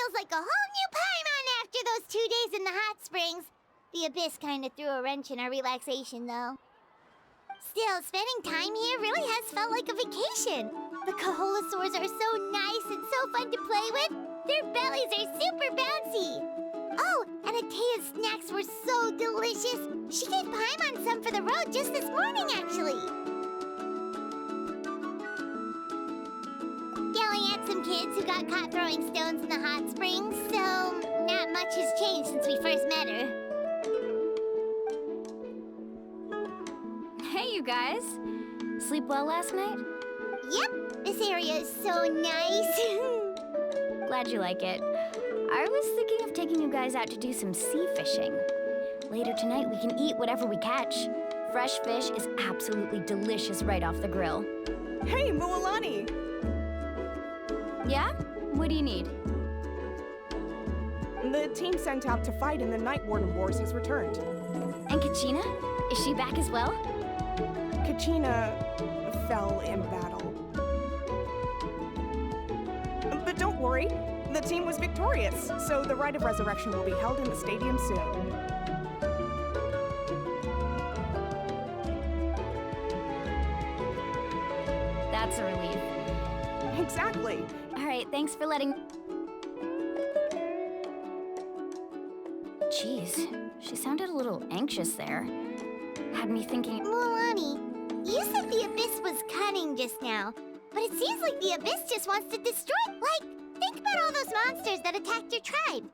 feels like a whole new Paimon after those 2 days in the hot springs. The Abyss kinda threw a wrench in our relaxation, though. Still, spending time here really has felt like a vacation. The Kaholosaurs are so nice and so fun to play with. Their bellies are super bouncy. Oh, and Atea's snacks were so delicious. She gave Paimon some for the road just this morning, actually. Yelling at some kids who got caught throwing stones in the hot springs, so not much has changed since we first met her. Hey, you guys. Sleep well last night? Yep, this area is so nice. Glad you like it. I was thinking of taking you guys out to do some sea fishing. Later tonight, we can eat whatever we catch. Fresh fish is absolutely delicious right off the grill. Hey, Mualani! Yeah? What do you need? The team sent out to fight in the Night Warden Wars has returned. And Kachina? Is she back as well? Kachina fell in battle. But don't worry, the team was victorious, so the Rite of Resurrection will be held in the stadium soon. That's a relief. Exactly. All right, thanks for letting... Jeez, she sounded a little anxious there. Had me thinking... Mualani, you said the Abyss was cunning just now, but it seems like the Abyss just wants to destroy... Like, think about all those monsters that attacked your tribe.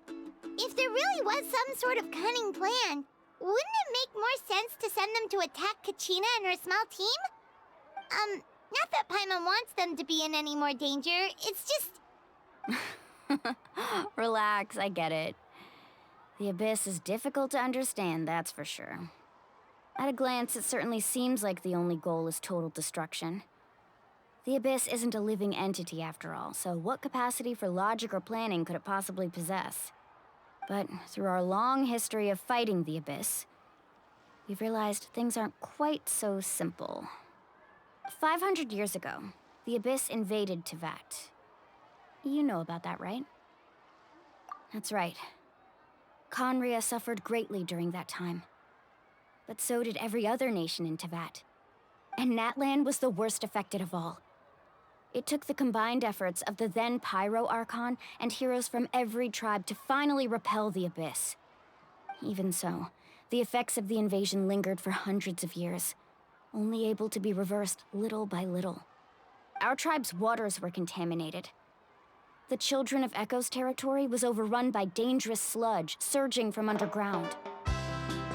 If there really was some sort of cunning plan, wouldn't it make more sense to send them to attack Kachina and her small team? Not that Paimon wants them to be in any more danger, it's just... Relax, I get it. The Abyss is difficult to understand, that's for sure. At a glance, it certainly seems like the only goal is total destruction. The Abyss isn't a living entity after all, so what capacity for logic or planning could it possibly possess? But through our long history of fighting the Abyss, we've realized things aren't quite so simple. 500 years ago, the Abyss invaded Teyvat. You know about that, right? That's right. Khaenri'ah suffered greatly during that time. But so did every other nation in Teyvat. And Natlan was the worst affected of all. It took the combined efforts of the then Pyro Archon and heroes from every tribe to finally repel the Abyss. Even so, the effects of the invasion lingered for hundreds of years, only able to be reversed little by little. Our tribe's waters were contaminated. The Children of Echo's territory was overrun by dangerous sludge surging from underground.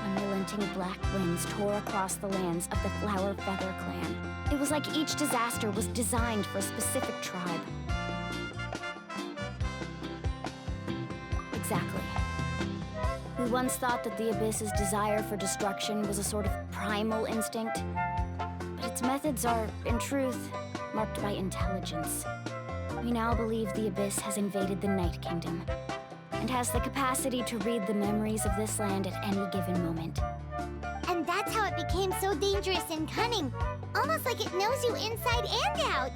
Unrelenting black winds tore across the lands of the Flower Feather clan. It was like each disaster was designed for a specific tribe. Exactly. We once thought that the Abyss's desire for destruction was a sort of primal instinct, but its methods are, in truth, marked by intelligence. We now believe the Abyss has invaded the Night Kingdom, and has the capacity to read the memories of this land at any given moment. And that's how it became so dangerous and cunning. Almost like it knows you inside and out.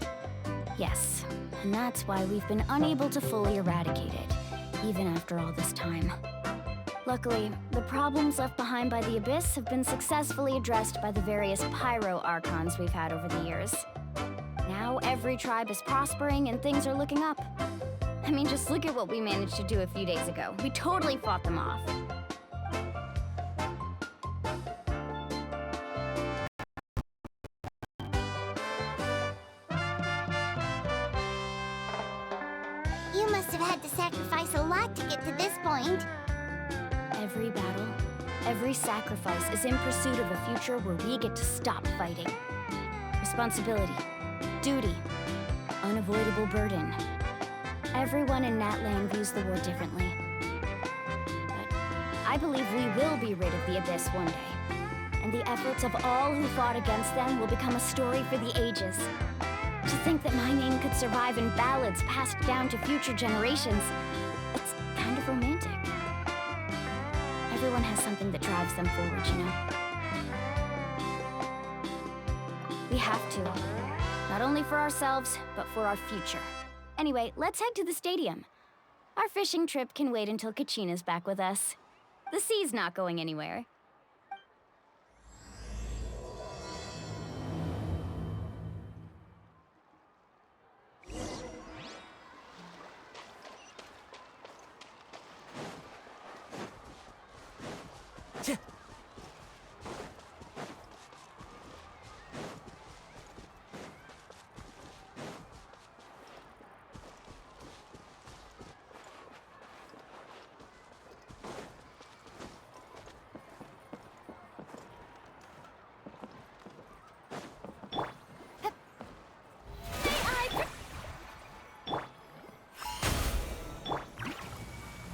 Yes, and that's why we've been unable to fully eradicate it, even after all this time. Luckily, the problems left behind by the Abyss have been successfully addressed by the various Pyro Archons we've had over the years. Now every tribe is prospering and things are looking up. I mean, just look at what we managed to do a few days ago. We totally fought them off. You must have had to sacrifice a lot to get to this point. Every battle, every sacrifice is in pursuit of a future where we get to stop fighting. Responsibility, duty, unavoidable burden. Everyone in Natlan views the war differently. But I believe we will be rid of the Abyss one day. And the efforts of all who fought against them will become a story for the ages. To think that my name could survive in ballads passed down to future generations, it's kind of romantic. Everyone has something that drives them forward, you know? We have to. Not only for ourselves, but for our future. Anyway, let's head to the stadium. Our fishing trip can wait until Kachina's back with us. The sea's not going anywhere.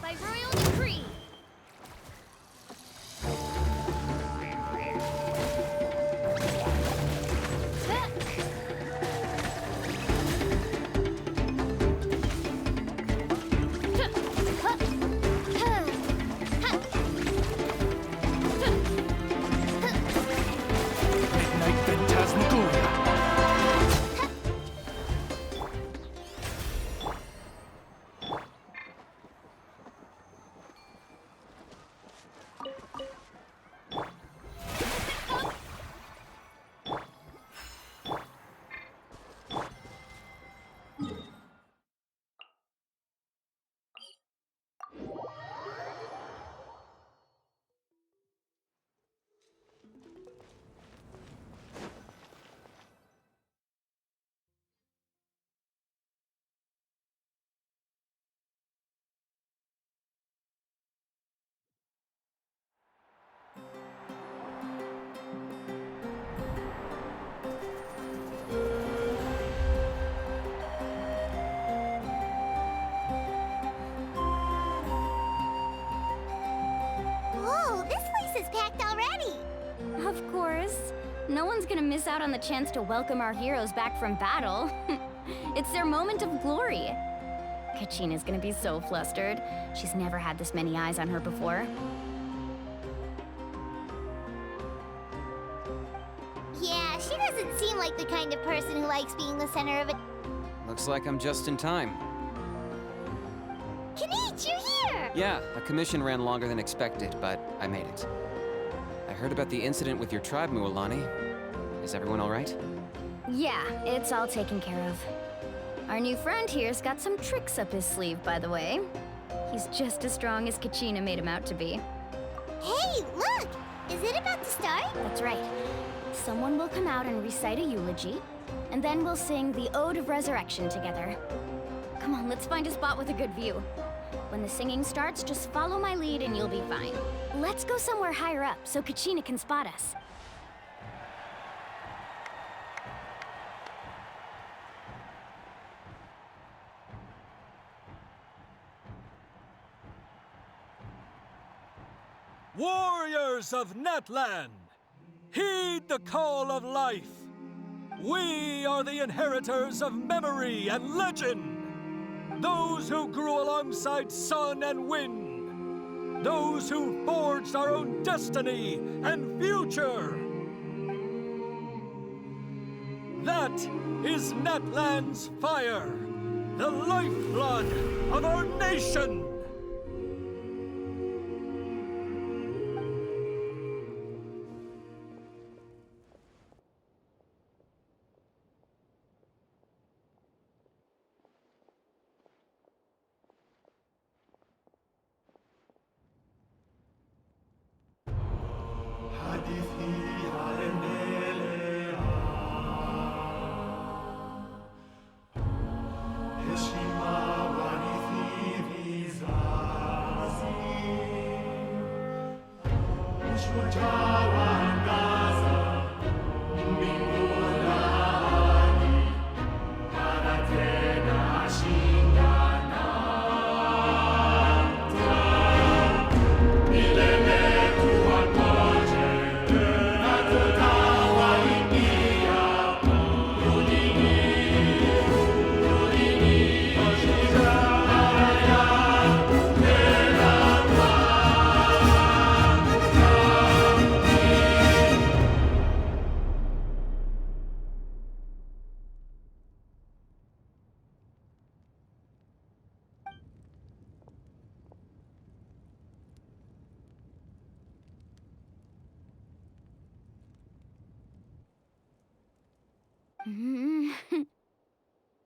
By royal decree. Midnight Phantasmagoria. Whoa, this place is packed already. Of course. No one's gonna miss out on the chance to welcome our heroes back from battle. It's their moment of glory. Kachina's gonna be so flustered. She's never had this many eyes on her before. Yeah, she doesn't seem like the kind of person who likes being the center of it. Looks like I'm just in time. Kanich, you're here! Yeah, a commission ran longer than expected, but I made it. I heard about the incident with your tribe, Mualani. Is everyone all right? Yeah, it's all taken care of. Our new friend here's got some tricks up his sleeve, by the way. He's just as strong as Kachina made him out to be. Hey, look! Is it about to start? That's right. Someone will come out and recite a eulogy, and then we'll sing the Ode of Resurrection together. Come on, let's find a spot with a good view. When the singing starts, just follow my lead and you'll be fine. Let's go somewhere higher up so Kachina can spot us. Warriors of Natlan, heed the call of life. We are the inheritors of memory and legend. Those who grew alongside sun and wind. Those who forged our own destiny and future. That is Natlan's fire, the lifeblood of our nation.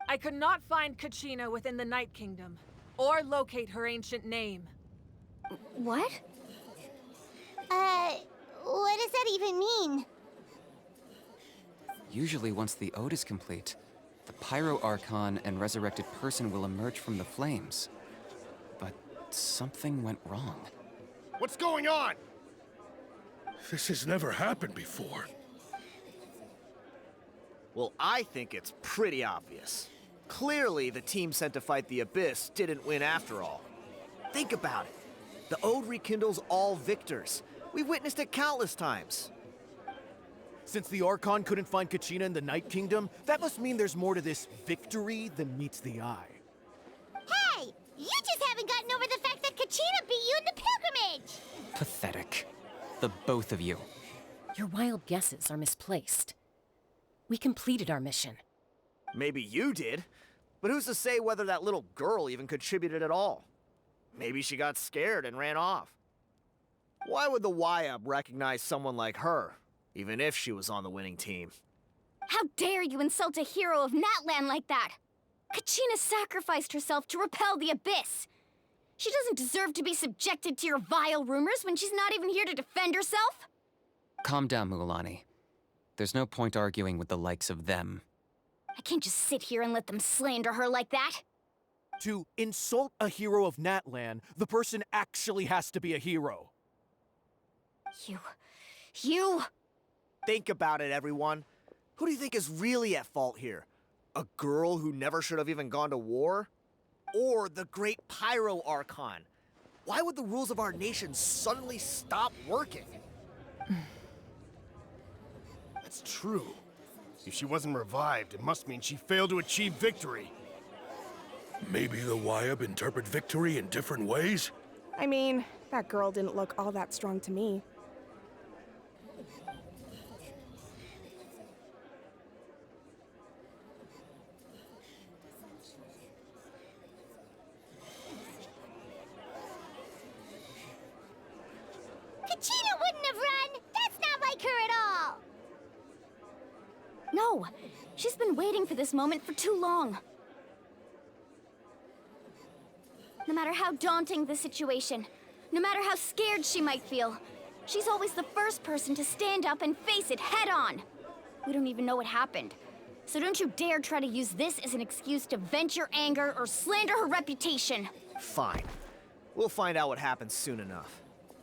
I could not find Kachina within the Night Kingdom, or locate her ancient name. What? What does that even mean? Usually once the ode is complete, the Pyro Archon and resurrected person will emerge from the flames. But something went wrong. What's going on? This has never happened before. Well, I think it's pretty obvious. Clearly, the team sent to fight the Abyss didn't win after all. Think about it. The Ode rekindles all victors. We've witnessed it countless times. Since the Archon couldn't find Kachina in the Night Kingdom, that must mean there's more to this victory than meets the eye. Hey! You just haven't gotten over the fact that Kachina beat you in the pilgrimage! Pathetic. The both of you. Your wild guesses are misplaced. We completed our mission. Maybe you did, but who's to say whether that little girl even contributed at all? Maybe she got scared and ran off. Why would the YUB recognize someone like her, even if she was on the winning team? How dare you insult a hero of Natlan like that? Kachina sacrificed herself to repel the Abyss. She doesn't deserve to be subjected to your vile rumors when she's not even here to defend herself. Calm down, Mualani. There's no point arguing with the likes of them. I can't just sit here and let them slander her like that. To insult a hero of Natlan, the person actually has to be a hero. You... Think about it, everyone. Who do you think is really at fault here? A girl who never should have even gone to war? Or the great Pyro Archon? Why would the rules of our nation suddenly stop working? That's true. If she wasn't revived, it must mean she failed to achieve victory. Maybe the YUB interpret victory in different ways? I mean, that girl didn't look all that strong to me. Kachina wouldn't have run! That's not like her at all! No, she's been waiting for this moment for too long. No matter how daunting the situation, no matter how scared she might feel, she's always the first person to stand up and face it head on. We don't even know what happened. So don't you dare try to use this as an excuse to vent your anger or slander her reputation. Fine. We'll find out what happens soon enough.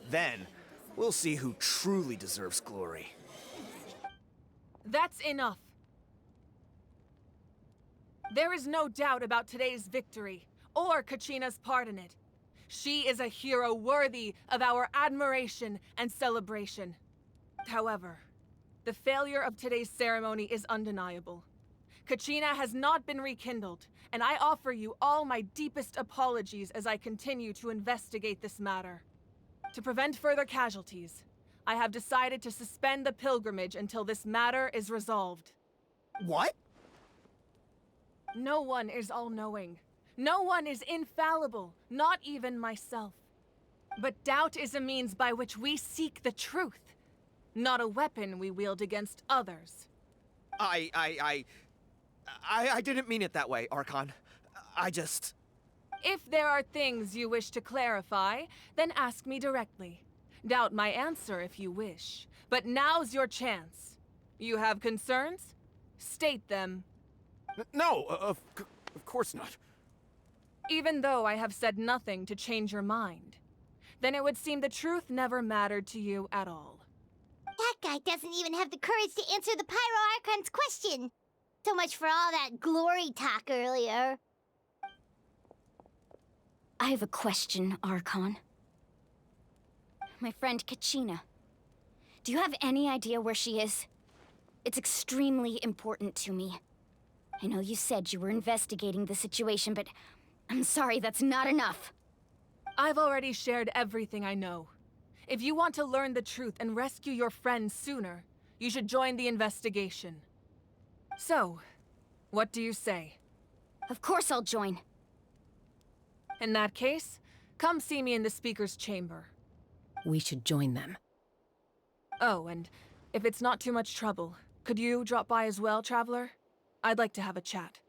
Then, we'll see who truly deserves glory. That's enough. There is no doubt about today's victory, or Kachina's part in it. She is a hero worthy of our admiration and celebration. However, the failure of today's ceremony is undeniable. Kachina has not been rekindled, and I offer you all my deepest apologies as I continue to investigate this matter. To prevent further casualties, I have decided to suspend the pilgrimage until this matter is resolved. What? No one is all-knowing. No one is infallible, not even myself. But doubt is a means by which we seek the truth, not a weapon we wield against others. I didn't mean it that way, Archon. I just... If there are things you wish to clarify, then ask me directly. Doubt my answer if you wish, but now's your chance. You have concerns? State them. No, of course not. Even though I have said nothing to change your mind, then it would seem the truth never mattered to you at all. That guy doesn't even have the courage to answer the Pyro Archon's question. So much for all that glory talk earlier. I have a question, Archon. My friend Kachina. Do you have any idea where she is? It's extremely important to me. I know you said you were investigating the situation, but I'm sorry, that's not enough. I've already shared everything I know. If you want to learn the truth and rescue your friend sooner, you should join the investigation. So, what do you say? Of course I'll join. In that case, come see me in the speaker's chamber. We should join them. Oh, and if it's not too much trouble, could you drop by as well, Traveler? I'd like to have a chat.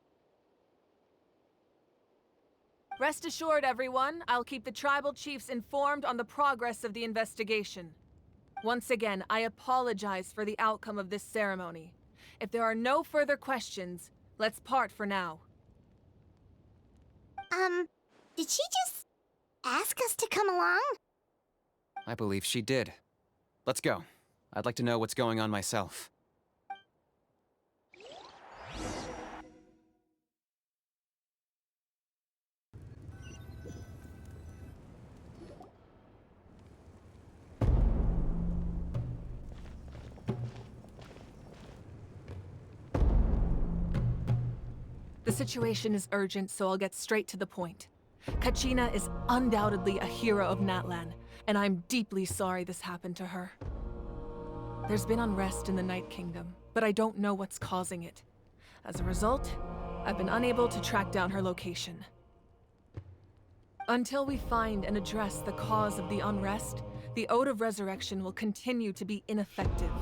Rest assured, everyone, I'll keep the tribal chiefs informed on the progress of the investigation. Once again, I apologize for the outcome of this ceremony. If there are no further questions, let's part for now. Did she just ask us to come along? I believe she did. Let's go. I'd like to know what's going on myself. The situation is urgent, so I'll get straight to the point. Kachina is undoubtedly a hero of Natlan, and I'm deeply sorry this happened to her. There's been unrest in the Night Kingdom, but I don't know what's causing it. As a result, I've been unable to track down her location. Until we find and address the cause of the unrest, the Ode of Resurrection will continue to be ineffective.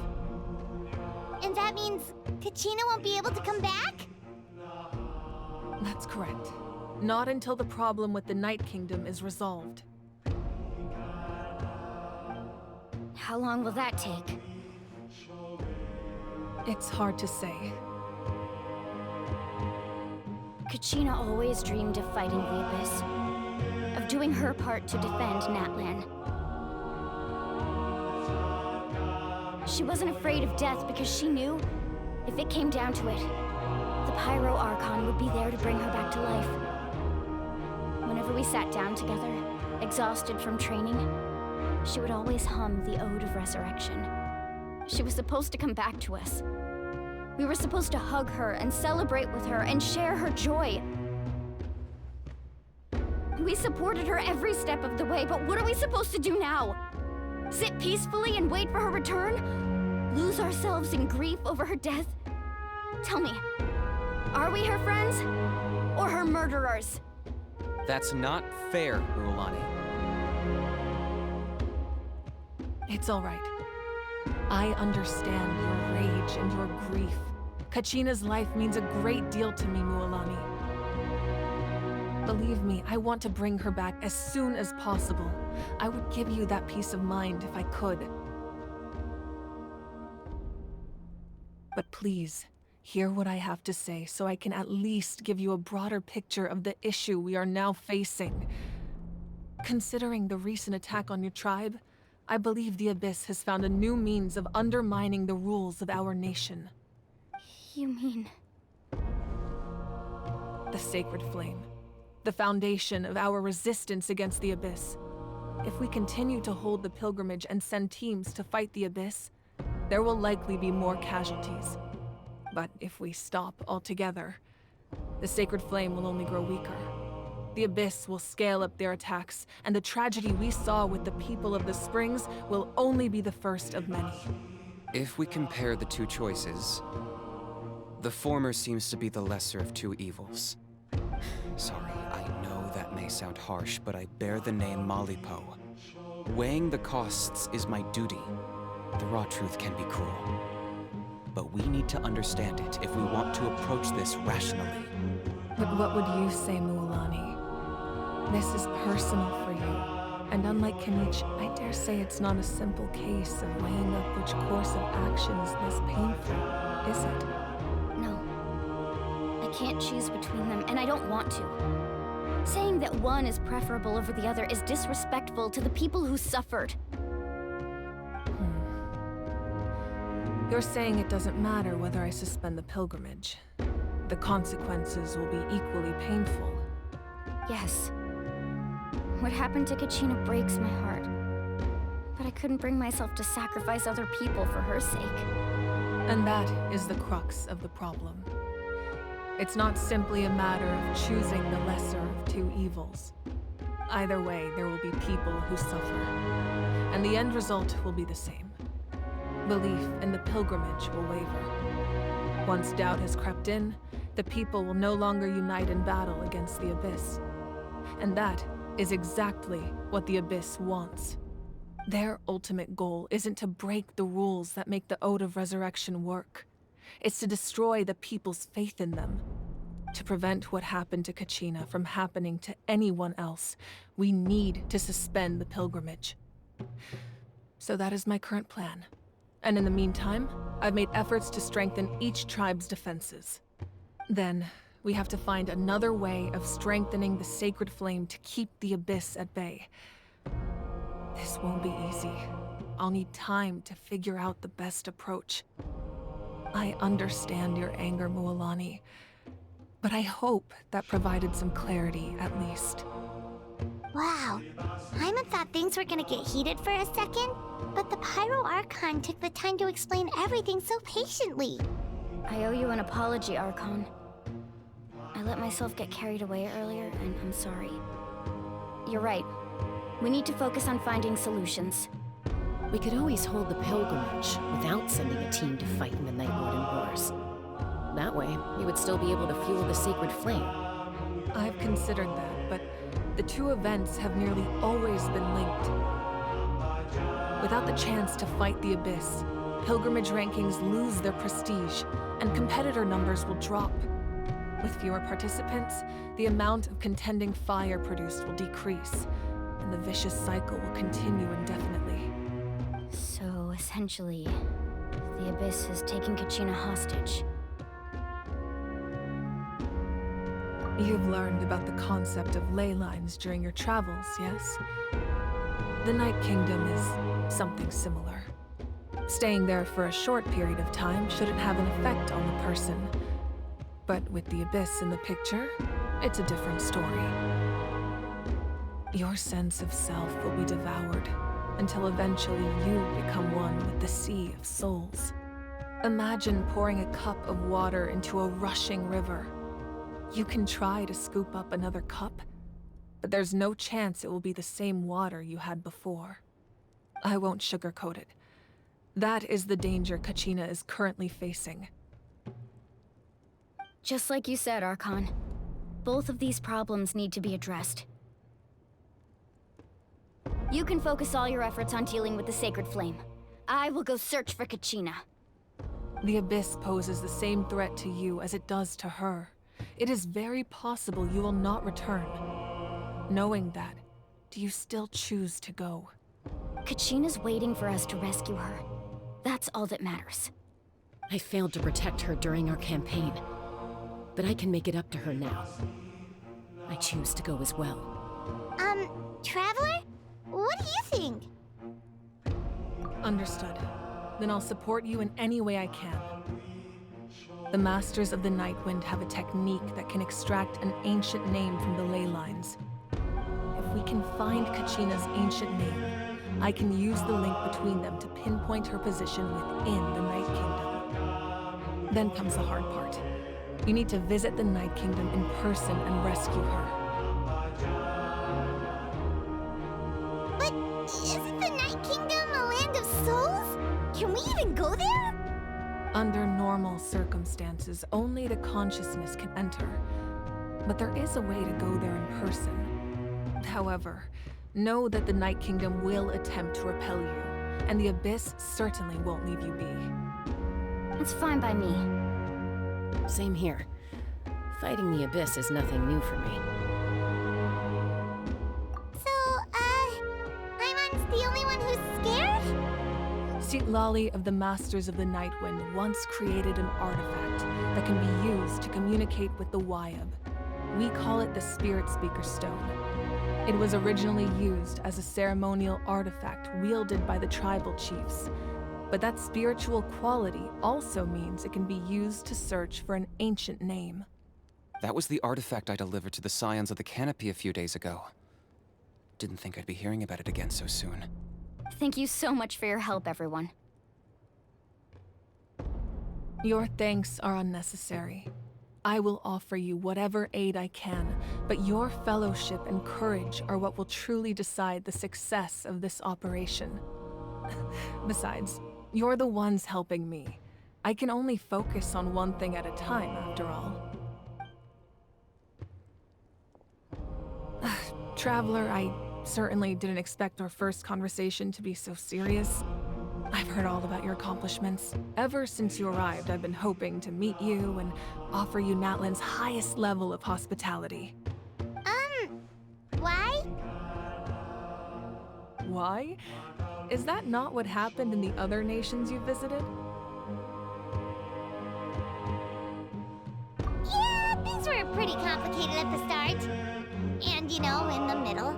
And that means Kachina won't be able to come back? That's correct. Not until the problem with the Night Kingdom is resolved. How long will that take? It's hard to say. Kachina always dreamed of fighting the Abyss, of doing her part to defend Natlan. She wasn't afraid of death because she knew, if it came down to it, the Pyro Archon would be there to bring her back to life. Whenever we sat down together, exhausted from training, she would always hum the Ode of Resurrection. She was supposed to come back to us. We were supposed to hug her and celebrate with her and share her joy. We supported her every step of the way, but what are we supposed to do now? Sit peacefully and wait for her return? Lose ourselves in grief over her death? Tell me, are we her friends or her murderers? That's not fair, Mualani. It's all right. I understand your rage and your grief. Kachina's life means a great deal to me, Mualani. Believe me, I want to bring her back as soon as possible. I would give you that peace of mind if I could. But please, hear what I have to say so I can at least give you a broader picture of the issue we are now facing. Considering the recent attack on your tribe, I believe the Abyss has found a new means of undermining the rules of our nation. You mean... The Sacred Flame. The foundation of our resistance against the Abyss. If we continue to hold the pilgrimage and send teams to fight the Abyss, there will likely be more casualties. But if we stop altogether, the Sacred Flame will only grow weaker. The Abyss will scale up their attacks, and the tragedy we saw with the people of the Springs will only be the first of many. If we compare the two choices, the former seems to be the lesser of two evils. Sorry, I know that may sound harsh, but I bear the name Malipo. Weighing the costs is my duty. The raw truth can be cruel. But we need to understand it if we want to approach this rationally. But what would you say, Mualani? This is personal for you. And unlike Kinich, I dare say it's not a simple case of weighing up which course of action is less painful, is it? No. I can't choose between them, and I don't want to. Saying that one is preferable over the other is disrespectful to the people who suffered. You're saying it doesn't matter whether I suspend the pilgrimage. The consequences will be equally painful. Yes. What happened to Kachina breaks my heart. But I couldn't bring myself to sacrifice other people for her sake. And that is the crux of the problem. It's not simply a matter of choosing the lesser of two evils. Either way, there will be people who suffer. And the end result will be the same. Belief in the pilgrimage will waver. Once doubt has crept in, the people will no longer unite in battle against the Abyss. And that is exactly what the Abyss wants. Their ultimate goal isn't to break the rules that make the Ode of Resurrection work. is to destroy the people's faith in them. To prevent what happened to Kachina from happening to anyone else, we need to suspend the pilgrimage. So that is my current plan. And in the meantime, I've made efforts to strengthen each tribe's defenses. Then, we have to find another way of strengthening the sacred flame to keep the Abyss at bay. This won't be easy. I'll need time to figure out the best approach. I understand your anger, Mualani, but I hope that provided some clarity at least. Wow. Paimon thought things were gonna get heated for a second, but the Pyro Archon took the time to explain everything so patiently. I owe you an apology, Archon. I let myself get carried away earlier, and I'm sorry. You're right. We need to focus on finding solutions. We could always hold the pilgrimage without sending a team to fight in the Night Warden Wars. That way, we would still be able to fuel the sacred flame. I've considered that, but the two events have nearly always been linked. Without the chance to fight the Abyss, pilgrimage rankings lose their prestige, and competitor numbers will drop. With fewer participants, the amount of contending fire produced will decrease, and the vicious cycle will continue indefinitely. So, essentially, the Abyss is taking Kachina hostage. You've learned about the concept of ley lines during your travels, yes? The Night Kingdom is something similar. Staying there for a short period of time shouldn't have an effect on the person. But with the Abyss in the picture, it's a different story. Your sense of self will be devoured until eventually you become one with the Sea of Souls. Imagine pouring a cup of water into a rushing river. You can try to scoop up another cup, but there's no chance it will be the same water you had before. I won't sugarcoat it. That is the danger Kachina is currently facing. Just like you said, Archon. Both of these problems need to be addressed. You can focus all your efforts on dealing with the Sacred Flame. I will go search for Kachina. The Abyss poses the same threat to you as it does to her. It is very possible you will not return. Knowing that, do you still choose to go? Kachina's waiting for us to rescue her. That's all that matters. I failed to protect her during our campaign, but I can make it up to her now. I choose to go as well. Traveler? What do you think? Understood. Then I'll support you in any way I can. The Masters of the Nightwind have a technique that can extract an ancient name from the ley lines. If we can find Kachina's ancient name, I can use the link between them to pinpoint her position within the Night Kingdom. Then comes the hard part. You need to visit the Night Kingdom in person and rescue her. But isn't the Night Kingdom a land of souls? Can we even go there? Under normal circumstances, only the consciousness can enter. But there is a way to go there in person. However, know that the Night Kingdom will attempt to repel you, and the Abyss certainly won't leave you be. It's fine by me. Same here. Fighting the Abyss is nothing new for me. So, Paimon's the only one who's scared? Sitlali of the Masters of the Nightwind once created an artifact that can be used to communicate with the Wyab. We call it the Spirit Speaker Stone. It was originally used as a ceremonial artifact wielded by the tribal chiefs. But that spiritual quality also means it can be used to search for an ancient name. That was the artifact I delivered to the Scions of the Canopy a few days ago. Didn't think I'd be hearing about it again so soon. Thank you so much for your help, everyone. Your thanks are unnecessary. I will offer you whatever aid I can, but your fellowship and courage are what will truly decide the success of this operation. Besides, you're the ones helping me. I can only focus on one thing at a time, after all. Traveler, I certainly didn't expect our first conversation to be so serious. I've heard all about your accomplishments. Ever since you arrived, I've been hoping to meet you and offer you Natlan's highest level of hospitality. Why? Why? Is that not what happened in the other nations you visited? Yeah, things were pretty complicated at the start. And, you know, in the middle.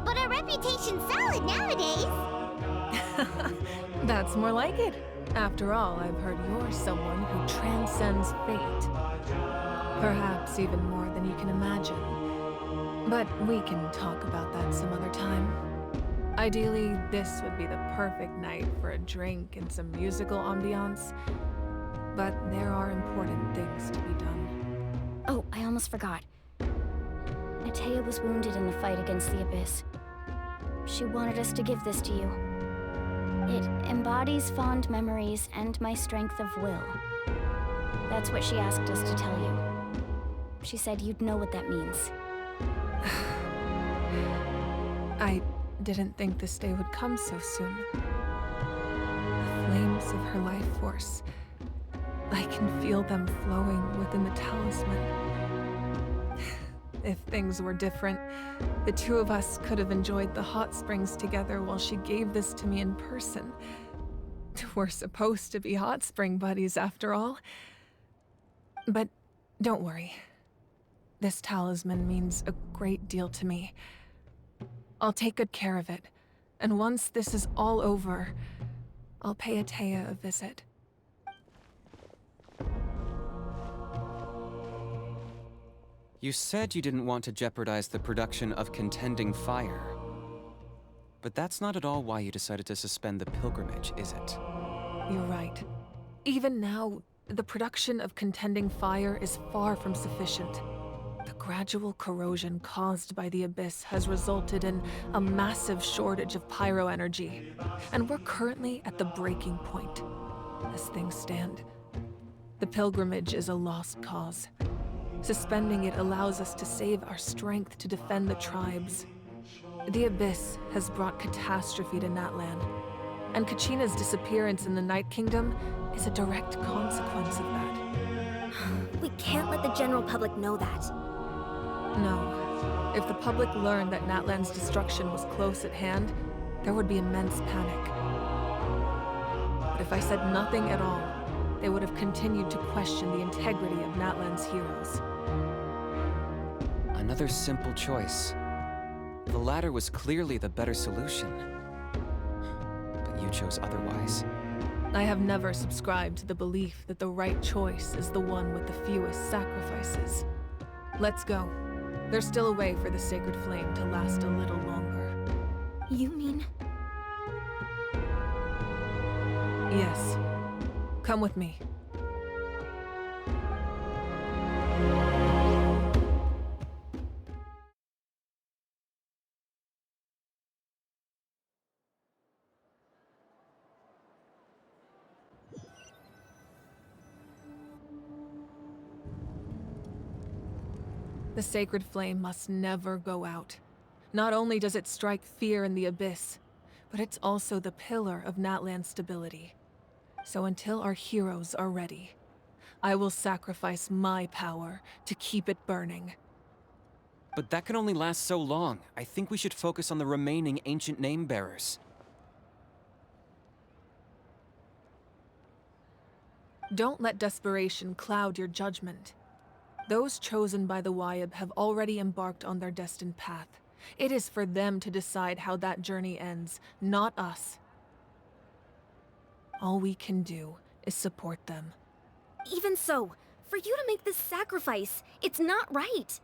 But our reputation's solid nowadays. That's more like it. After all, I've heard you're someone who transcends fate. Perhaps even more than you can imagine. But we can talk about that some other time. Ideally, this would be the perfect night for a drink and some musical ambiance. But there are important things to be done. Oh, I almost forgot. Atea was wounded in the fight against the Abyss. She wanted us to give this to you. It embodies fond memories and my strength of will. That's what she asked us to tell you. She said you'd know what that means. I didn't think this day would come so soon. The flames of her life force. I can feel them flowing within the talisman. If things were different, the two of us could have enjoyed the hot springs together while she gave this to me in person. We're supposed to be hot spring buddies after all. But don't worry. This talisman means a great deal to me. I'll take good care of it, and once this is all over, I'll pay Atea a visit. You said you didn't want to jeopardize the production of Contending Fire. But that's not at all why you decided to suspend the pilgrimage, is it? You're right. Even now, the production of Contending Fire is far from sufficient. The gradual corrosion caused by the Abyss has resulted in a massive shortage of pyro energy, and we're currently at the breaking point. As things stand, the pilgrimage is a lost cause. Suspending it allows us to save our strength to defend the tribes. The Abyss has brought catastrophe to Natlan, and Kachina's disappearance in the Night Kingdom is a direct consequence of that. We can't let the general public know that. No. If the public learned that Natlan's destruction was close at hand, there would be immense panic. But if I said nothing at all, they would have continued to question the integrity of Natlan's heroes. Another simple choice. The latter was clearly the better solution. But you chose otherwise. I have never subscribed to the belief that the right choice is the one with the fewest sacrifices. Let's go. There's still a way for the sacred flame to last a little longer. You mean? Yes. Come with me. The sacred flame must never go out. Not only does it strike fear in the Abyss, but it's also the pillar of Natlan's stability. So until our heroes are ready, I will sacrifice my power to keep it burning. But that can only last so long. I think we should focus on the remaining ancient name-bearers. Don't let desperation cloud your judgment. Those chosen by the Wayab have already embarked on their destined path. It is for them to decide how that journey ends, not us. All we can do is support them. Even so, for you to make this sacrifice, it's not right.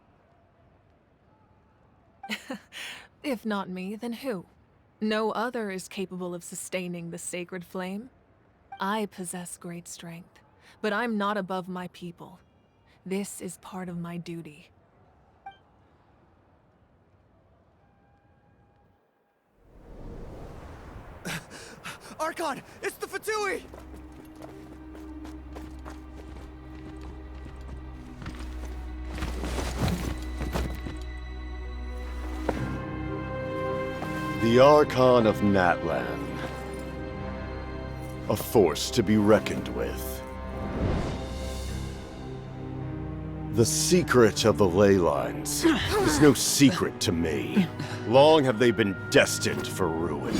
If not me, then who? No other is capable of sustaining the sacred flame. I possess great strength, but I'm not above my people. This is part of my duty. Archon! It's the Fatui! The Archon of Natlan. A force to be reckoned with. The secret of the ley lines is no secret to me. Long have they been destined for ruin.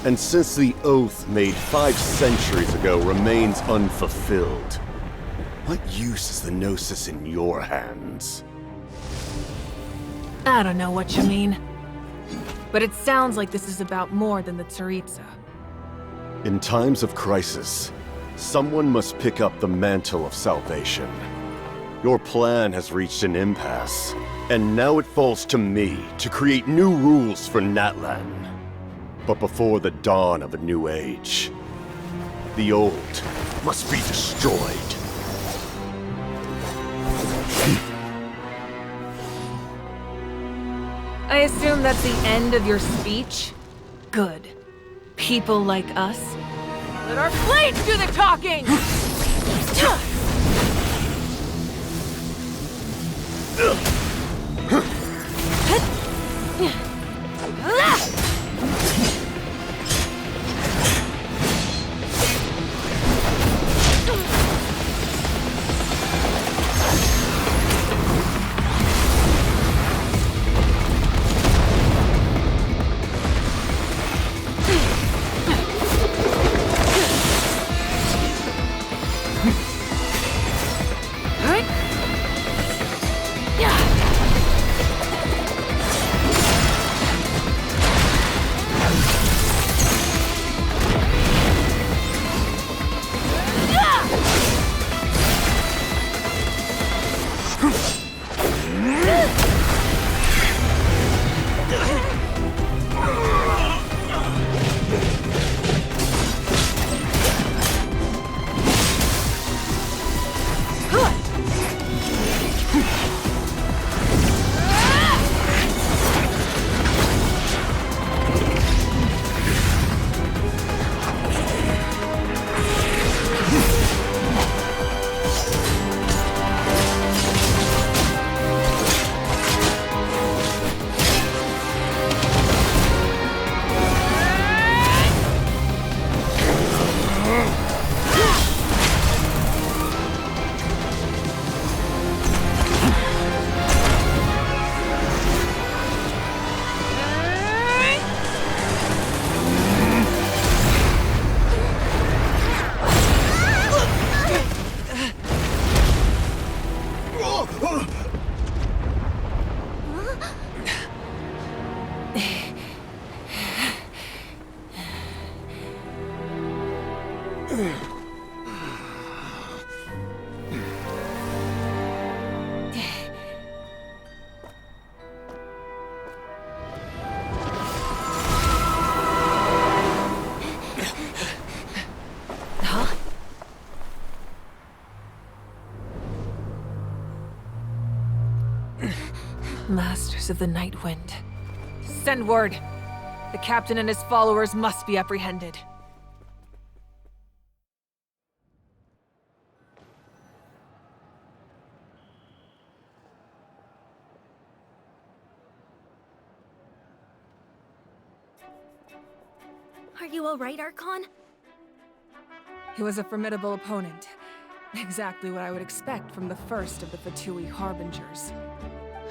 And since the oath made 5 centuries ago remains unfulfilled, what use is the Gnosis in your hands? I don't know what you mean. But it sounds like this is about more than the Tsaritsa. In times of crisis, someone must pick up the mantle of salvation. Your plan has reached an impasse, and now it falls to me to create new rules for Natlan. But before the dawn of a new age, the old must be destroyed. I assume that's the end of your speech? Good. People like us? Let our blades do the talking! Masters of the Night Wind. Send word! The captain and his followers must be apprehended. Are you alright, Archon? He was a formidable opponent. Exactly what I would expect from the first of the Fatui Harbingers.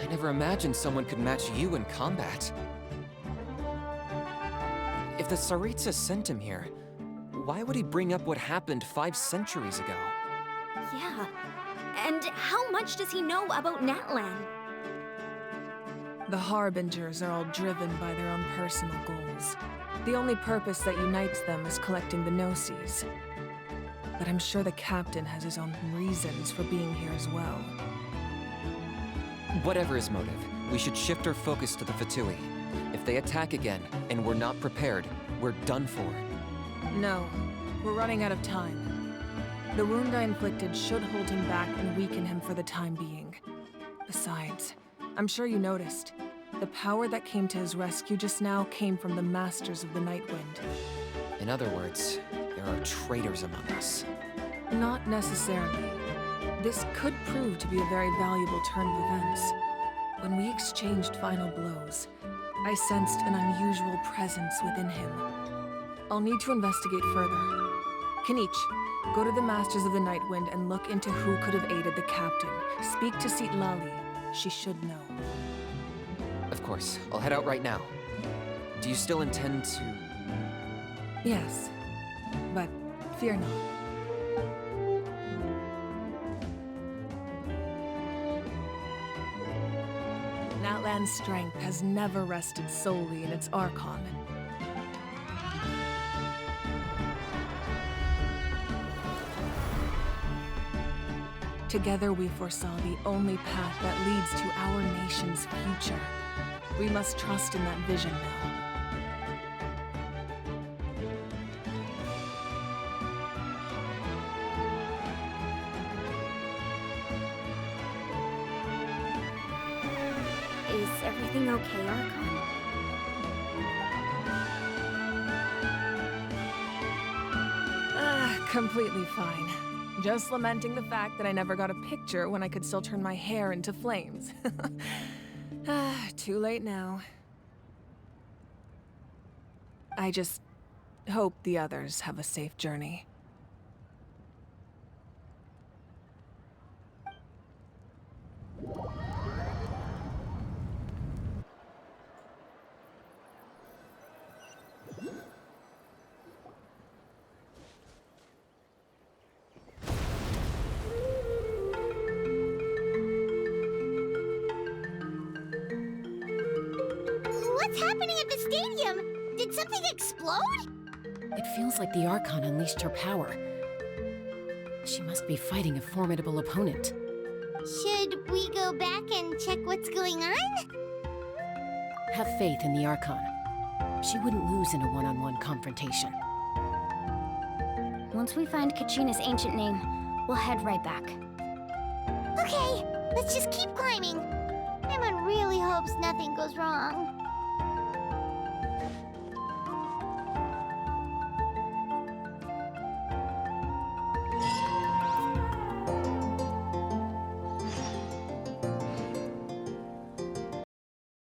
I never imagined someone could match you in combat. If the Tsaritsa sent him here, why would he bring up what happened 5 centuries ago? Yeah. And how much does he know about Natlan? The Harbingers are all driven by their own personal goals. The only purpose that unites them is collecting the Gnosis. But I'm sure the captain has his own reasons for being here as well. Whatever his motive, we should shift our focus to the Fatui. If they attack again, and we're not prepared, we're done for. No, we're running out of time. The wound I inflicted should hold him back and weaken him for the time being. Besides, I'm sure you noticed, the power that came to his rescue just now came from the Masters of the Night Wind. In other words, there are traitors among us. Not necessarily. This could prove to be a very valuable turn of events. When we exchanged final blows, I sensed an unusual presence within him. I'll need to investigate further. Kenichi, go to the Masters of the Nightwind and look into who could have aided the captain. Speak to Lali. She should know. Of course. I'll head out right now. Do you still intend to... Yes, but fear not. Natlan's strength has never rested solely in its Archon. Together we foresaw the only path that leads to our nation's future. We must trust in that vision now. Is everything okay, Archon? Completely fine. Just lamenting the fact that I never got a picture when I could still turn my hair into flames. Too late now. I just hope the others have a safe journey. What's happening at the stadium? Did something explode? It feels like the Archon unleashed her power. She must be fighting a formidable opponent. Should we go back and check what's going on? Have faith in the Archon. She wouldn't lose in a one-on-one confrontation. Once we find Kachina's ancient name, we'll head right back. Okay, let's just keep climbing. Emma really hopes nothing goes wrong.